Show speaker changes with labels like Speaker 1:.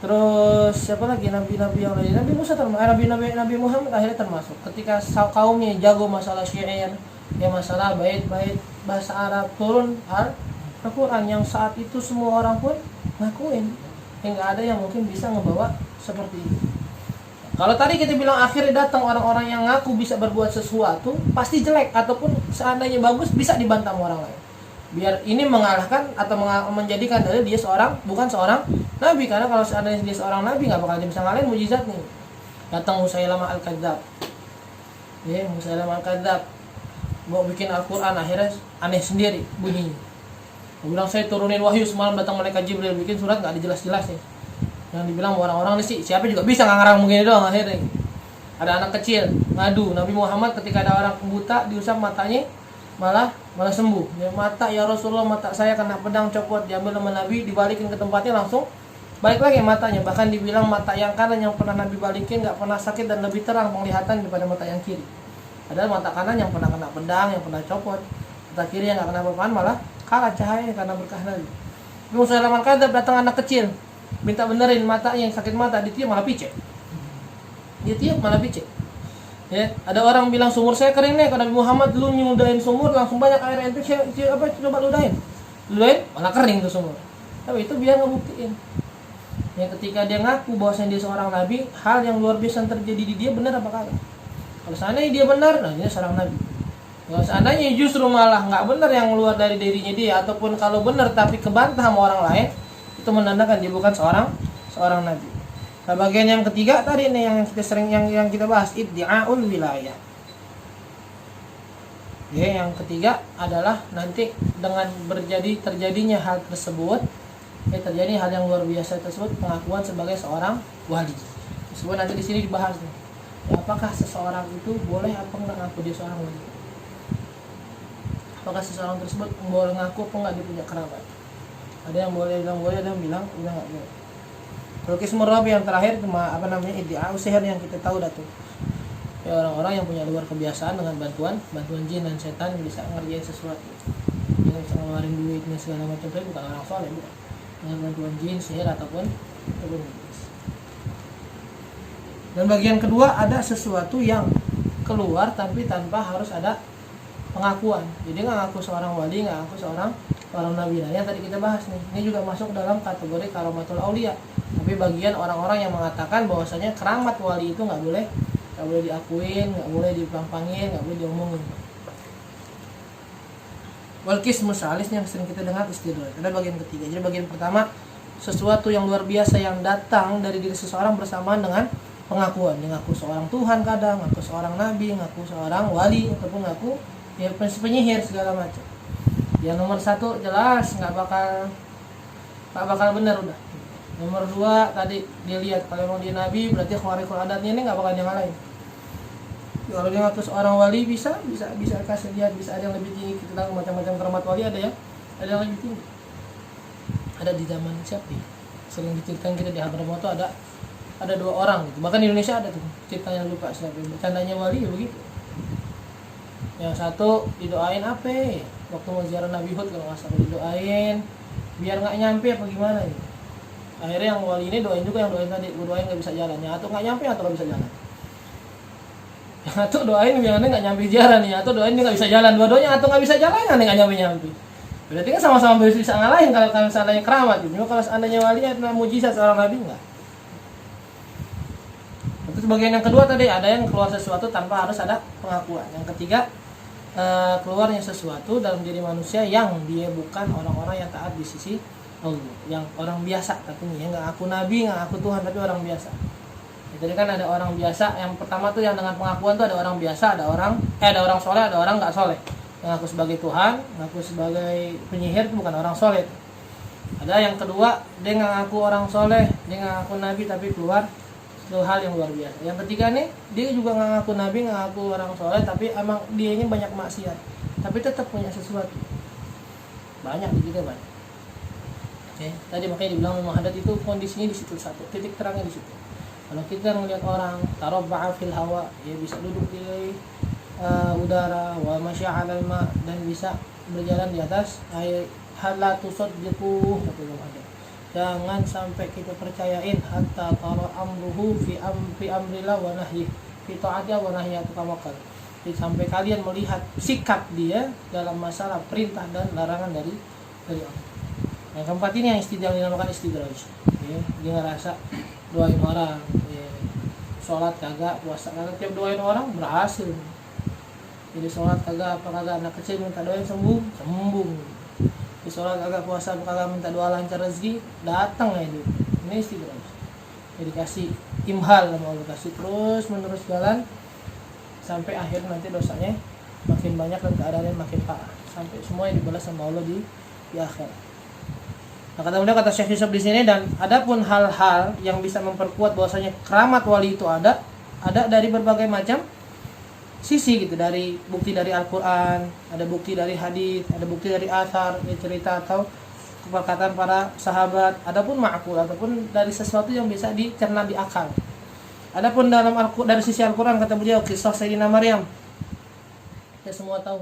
Speaker 1: Terus siapa lagi nabi-nabi yang lain? Nabi Musa Nabi Muhammad akhirnya termasuk. Ketika kaumnya jago masalah syair, ya masalah bait-bait bahasa Arab, turun Al-Quran yang saat itu semua orang pun ngakuin. Enggak ada yang mungkin bisa ngebawa seperti itu. Kalau tadi kita bilang akhirnya datang orang-orang yang ngaku bisa berbuat sesuatu, pasti jelek ataupun seandainya bagus bisa dibantah orang lain. Biar ini mengalahkan atau menjadikan dalil dia bukan seorang nabi, karena kalau seandainya dia seorang nabi nggak bakal dia bisa ngalahin mujizat nih. Datang Musailamah Al-Kadzdzab. Ya, Musailamah Al-Kadzdzab mau bikin Al-Qur'an akhirnya aneh sendiri bunyinya. Dia bilang saya turunin wahyu semalam datang malaikat Jibril bikin surat nggak dijelas-jelas nih. Yang dibilang orang-orang sih siapa juga bisa ngarang begini doang akhirnya. Ada anak kecil ngadu Nabi Muhammad ketika ada orang buta diusap matanya malah sembuh. Ya, mata ya Rasulullah, mata saya kena pedang copot, diambil sama Nabi dibalikin ke tempatnya langsung balik lagi matanya. Bahkan dibilang mata yang kanan yang pernah Nabi balikin nggak pernah sakit dan lebih terang penglihatan daripada mata yang kiri. Padahal mata kanan yang pernah kena pedang, yang pernah copot, mata kiri yang nggak kena apa-apaan malah kalah cahaya karena berkah Nabi. Musailamah Al-Kadzdzab datang anak kecil minta benerin matanya yang sakit mata, dia malah picek. Dia tiup malah picek. Ya, ada orang bilang sumur saya kering nih, kalau Nabi Muhammad dulu nyudahin sumur langsung banyak air, ente coba ludahin malah kering tuh sumur. Tapi itu biar ngebuktiin. Ya, ketika dia ngaku bahwasanya dia seorang nabi, hal yang luar biasa terjadi di dia benar apa kagak? Kalau seandainya dia benar, nah dia seorang nabi. Kalau seandainya justru malah nggak benar yang keluar dari dirinya dia, ataupun kalau benar tapi kebantah sama orang lain, itu menandakan dia bukan seorang nabi. Nah, bagian yang ketiga tadi nih yang kita sering yang kita bahas, iddi'aul wilayah. Ya, yang ketiga adalah nanti dengan terjadinya hal tersebut, terjadi hal yang luar biasa tersebut, pengakuan sebagai seorang wali. Tersebut nanti di sini dibahas nih. Ya, apakah seseorang itu boleh apa enggak ngaku dia seorang wali? Apakah seseorang tersebut boleh ngaku apa enggak dia punya kerabat? Ada yang boleh bilang boleh, ada yang bilang enggak boleh. Kalau kismur rabi yang terakhir cuma iddi'a'u sihir yang kita tahu dah tuh. Ya, orang-orang yang punya luar kebiasaan dengan bantuan jin dan setan bisa ngerjain sesuatu. Dia bisa ngeluarin duit dan segala macam, tapi bukan orang soleh, bukan. Dengan bantuan jin, sihir ataupun iblis. Dan bagian kedua ada sesuatu yang keluar tapi tanpa harus ada pengakuan. Jadi nggak ngaku seorang wali, nggak ngaku seorang nabi. Nah, yang tadi kita bahas nih, ini juga masuk dalam kategori karamatul aulia. Tapi bagian orang-orang yang mengatakan bahwasanya keramat wali itu nggak boleh diakuin, nggak boleh dipampangin, nggak boleh diomongin. Wal qismus salis yang sering kita dengar istidlal. Ada bagian ketiga. Jadi bagian pertama sesuatu yang luar biasa yang datang dari diri seseorang bersamaan dengan pengakuan. Dia ngaku seorang Tuhan kadang, ngaku seorang nabi, ngaku seorang wali, ataupun ngaku ya penyihir segala macam. Yang nomor satu jelas nggak bakal benar udah. Nomor dua tadi dia lihat kalau memang dia nabi berarti khawarikul adatnya ini nggak bakal yang lain. Kalau dia ngaku seorang wali bisa kasih lihat, bisa ada yang lebih tinggi. Kita tahu macam-macam keramat wali ada yang lebih tinggi. Ada di zaman siapa? Sering diceritakan kita di Hadramaut tuh ada dua orang gitu. Bahkan di Indonesia ada tuh ceritanya, lupa siapa. Bercandanya wali ya begitu. Yang satu didoain apa? Waktu mau ziarah Nabi Hud kalau nggak salah didoain biar nggak nyampe apa gimana gitu. Akhirnya yang wali ini doain juga yang doain tadi, doain nggak bisa jalan, ya atau nggak nyampe atau nggak bisa jalan. Yang atau doain biar nggak nyampe jalan ya, atau doain nggak bisa jalan, dua-duanya atau nggak bisa jalan nggak nyampe. Berarti kan sama-sama bisa ngalahin kalau seandainya keramat. Cuma kalau seandainya wali adalah mujizat seorang nabi nggak. Terus bagian yang kedua tadi ada yang keluar sesuatu tanpa harus ada pengakuan. Yang ketiga keluarnya sesuatu dalam diri manusia yang dia bukan orang-orang yang taat di sisi Allah, yang orang biasa katanya, yang nggak aku nabi, nggak aku Tuhan, tapi orang biasa. Jadi kan ada orang biasa. Yang pertama tuh yang dengan pengakuan tuh ada orang biasa, ada orang soleh, ada orang nggak soleh. Yang aku sebagai Tuhan, ngaku sebagai penyihir itu bukan orang soleh. Ada yang kedua dia nggak ngaku orang soleh, dia nggak ngaku nabi, tapi keluar itu hal yang luar biasa. Yang ketiga nih dia juga nggak ngaku nabi, nggak ngaku orang soleh, tapi emang dia ini banyak maksiat, tapi tetap punya sesuatu. Banyak begitu banyak. Oke, tadi makanya dibilang muhadat itu kondisinya di situ satu, titik terangnya di situ. Kalau kita melihat orang tarabba'a fil hawa, ya bisa duduk di udara, wa masya 'alal ma, dan bisa berjalan di atas air, halatu saddiqu, kata ada. Jangan sampai kita percayain hatta tara amruhu fi amrillah wa nahyi fi ta'atihi wa nahyi tawakkal. Jadi sampai kalian melihat sikap dia dalam masalah perintah dan larangan dari Allah. Yang keempat ini yang dinamakan istidraj. Ya, dia ngerasa doain orang, ya, sholat kagak, puasa kagak, tiap doain orang berhasil. Jadi sholat kagak, apa kagak, anak kecil minta doain sembuh. Di sholat kagak, puasa kagak, minta doa lancar rezeki, datang ya itu. Ini istidraj. Jadi kasih imhal sama Allah, kasih terus menerus jalan sampai akhir nanti dosanya makin banyak dan keadaannya makin parah sampai semuanya dibalas sama Allah di akhirat. Nah, kata Syekh Yusuf di sini, dan adapun hal-hal yang bisa memperkuat bahwasanya keramat wali itu ada dari berbagai macam sisi gitu, dari bukti dari Al-Qur'an, ada bukti dari hadis, ada bukti dari athar, cerita atau perkataan para sahabat, adapun ma'qul ataupun dari sesuatu yang bisa dicerna di akal. Adapun dari sisi Al-Qur'an kata beliau kisah Sayyidina Maryam. Kita semua tahu